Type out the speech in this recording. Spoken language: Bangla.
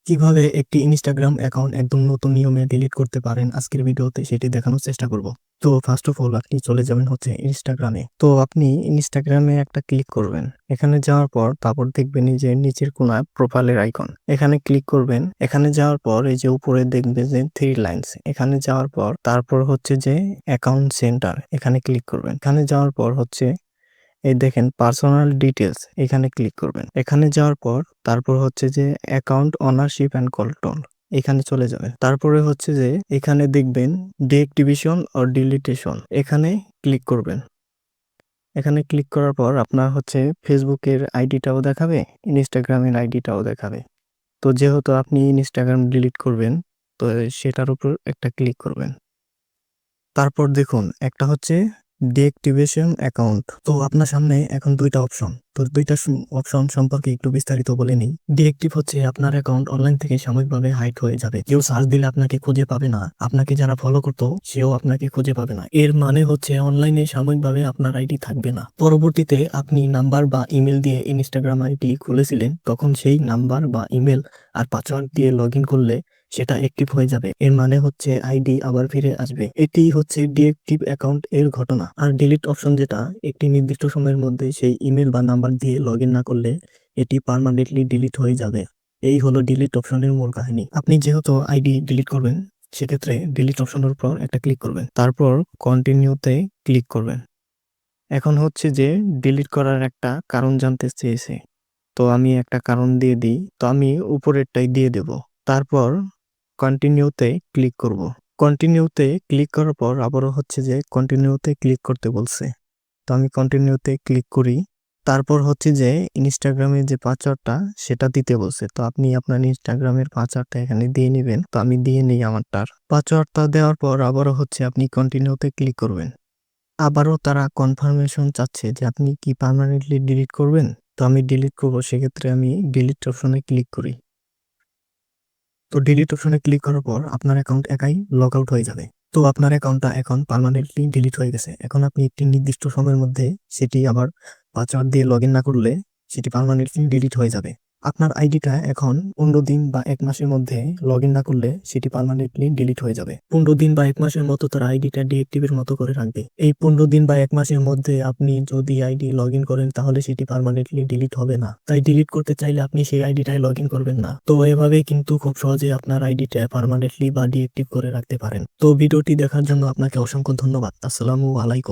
কিভাবে একটি ইনস্টাগ্রাম অ্যাকাউন্ট একদম নতুন নিয়মে ডিলিট করতে পারেন আজকের ভিডিওতে সেটি দেখানোর চেষ্টা করব। তো ফার্স্ট অফ অল আপনি চলে যাবেন হচ্ছে ইনস্টাগ্রামে। তো আপনি ইনস্টাগ্রামে একটা ক্লিক করবেন। এখানে যাওয়ার পর তারপর দেখবেন এই যে নিচের কোণায় প্রোফাইলের আইকন, এখানে ক্লিক করবেন। এখানে যাওয়ার পর এই যে উপরে দেখবেন যে 3 লাইনস, এখানে যাওয়ার পর তারপর হচ্ছে যে অ্যাকাউন্ট সেন্টার, এখানে ক্লিক করবেন। এখানে যাওয়ার পর হচ্ছে এই দেখেন পার্সোনাল ডিটেলস, এখানে ক্লিক করবেন। এখানে যাওয়ার পর তারপর হচ্ছে যে অ্যাকাউন্ট ওনারশিপ অ্যান্ড কন্ট্রোল, এখানে চলে যাবেন। তারপরে হচ্ছে যে এখানে দেখবেন ডিএক্টিভেশন অর ডিলিটেশন, এখানে ক্লিক করবেন। এখানে ক্লিক করার পর আপনার হচ্ছে ফেসবুকের আইডিটাও দেখাবে, ইনস্টাগ্রামের আইডিটাও দেখাবে। তো যেহেতু আপনি ইনস্টাগ্রাম ডিলিট করবেন, তো সেটার উপর একটা ক্লিক করবেন। তারপর দেখুন একটা হচ্ছে ডিএক্টিভেশন অ্যাকাউন্ট। তো আপনার সামনে এখন দুইটা অপশন, তো দুইটা অপশন সম্পর্কে একটু বিস্তারিত বলে নিই। ডিএক্টিভ হচ্ছে আপনার অ্যাকাউন্ট অনলাইন থেকে সাময়িকভাবে হাইড হয়ে যাবে, কেউ সার্চ দিলে আপনাকে খুঁজে পাবে না, আপনাকে যারা ফলো করতো সেও আপনাকে খুঁজে পাবে না। এর মানে হচ্ছে অনলাইনে সাময়িকভাবে আপনার আইডি থাকবে না। পরবর্তীতে আপনি নাম্বার বা ইমেল দিয়ে ইনস্টাগ্রাম আইডি খুলেছিলেন, তখন সেই নাম্বার বা ইমেল আর পাসওয়ার্ড দিয়ে লগ ইন করলে সেটা অ্যাক্টিভ হয়ে যাবে। এর মানে হচ্ছে আইডি আবার ফিরে আসবে। এটি হচ্ছে ডিএক্টিভ অ্যাকাউন্ট এর ঘটনা। আর ডিলিট অপশন যেটা, একটি নির্দিষ্ট সময়ের মধ্যে সেই ইমেল বা নাম্বার দিয়ে লগ ইন না করলে এটি পার্মানেন্টলি ডিলিট হয়ে যাবে। এই হলো ডিলিট অপশনের মূল কাহিনী। আপনি যেহেতু আইডি ডিলিট করবেন, সেক্ষেত্রে ডিলিট অপশনের উপর একটা ক্লিক করবেন, তারপর কন্টিনিউতে ক্লিক করবেন। এখন হচ্ছে যে ডিলিট করার একটা কারণ জানতে চেয়েছে, তো আমি একটা কারণ দিয়ে দিই। তো আমি উপরেরটাই দিয়ে দেব। তারপর কন্টিনিউতে ক্লিক করব। কন্টিনিউতে ক্লিক করার পর আবারও হচ্ছে যে কন্টিনিউতে ক্লিক করতে বলছে, তো আমি কন্টিনিউতে ক্লিক করি। তারপর হচ্ছে যে ইনস্টাগ্রামের যে পাসওয়ার্ডটা সেটা দিতে বলছে, তো আপনি আপনার ইনস্টাগ্রামের পাসওয়ার্ডটা এখানে দিয়ে নেবেন। তো আমি দিয়ে নিই আমারটার। পাসওয়ার্ডটা দেওয়ার পর আবারও হচ্ছে আপনি কন্টিনিউতে ক্লিক করবেন। আবারও তারা কনফার্মেশন চাচ্ছে যে আপনি কি পার্মানেন্টলি ডিলিট করবেন। তো আমি ডিলিট করব, সেক্ষেত্রে আমি ডিলিট অপশনে ক্লিক করি। তো ডিলিট অপশনে ক্লিক করার পর আপনার অ্যাকাউন্ট একাই লগ আউট হয়ে যাবে। তো আপনার অ্যাকাউন্টটা এখন পার্মানেন্টলি ডিলিট হয়ে গেছে। এখন আপনি একটি নির্দিষ্ট সময়ের মধ্যে সেটি আবার পাসওয়ার্ড দিয়ে লগ ইন না করলে সেটি পার্মানেন্টলি ডিলিট হয়ে যাবে। আপনার আইডিটা এখন 15 দিন বা 1 মাসের মধ্যে লগ ইন না করলে সেটি পার্মানেন্টলি ডিলিট হয়ে যাবে। 15 দিন বা 1 মাসের মতো তার আইডিটা ডিএক্টিভের মতো করে রাখবে। এই 15 দিন বা 1 মাসের মধ্যে আপনি যদি আইডি লগ ইন করেন তাহলে সেটি পার্মানেন্টলি ডিলিট হবে না। তাই ডিলিট করতে চাইলে আপনি সেই আইডিটাই লগ ইন করবেন না। তো এভাবে কিন্তু খুব সহজে আপনার আইডিটা পার্মানেন্টলি বা ডিএক্টিভ করে রাখতে পারেন। তো ভিডিওটি দেখার জন্য আপনাকে অসংখ্য ধন্যবাদ। আসসালামু আলাইকুম।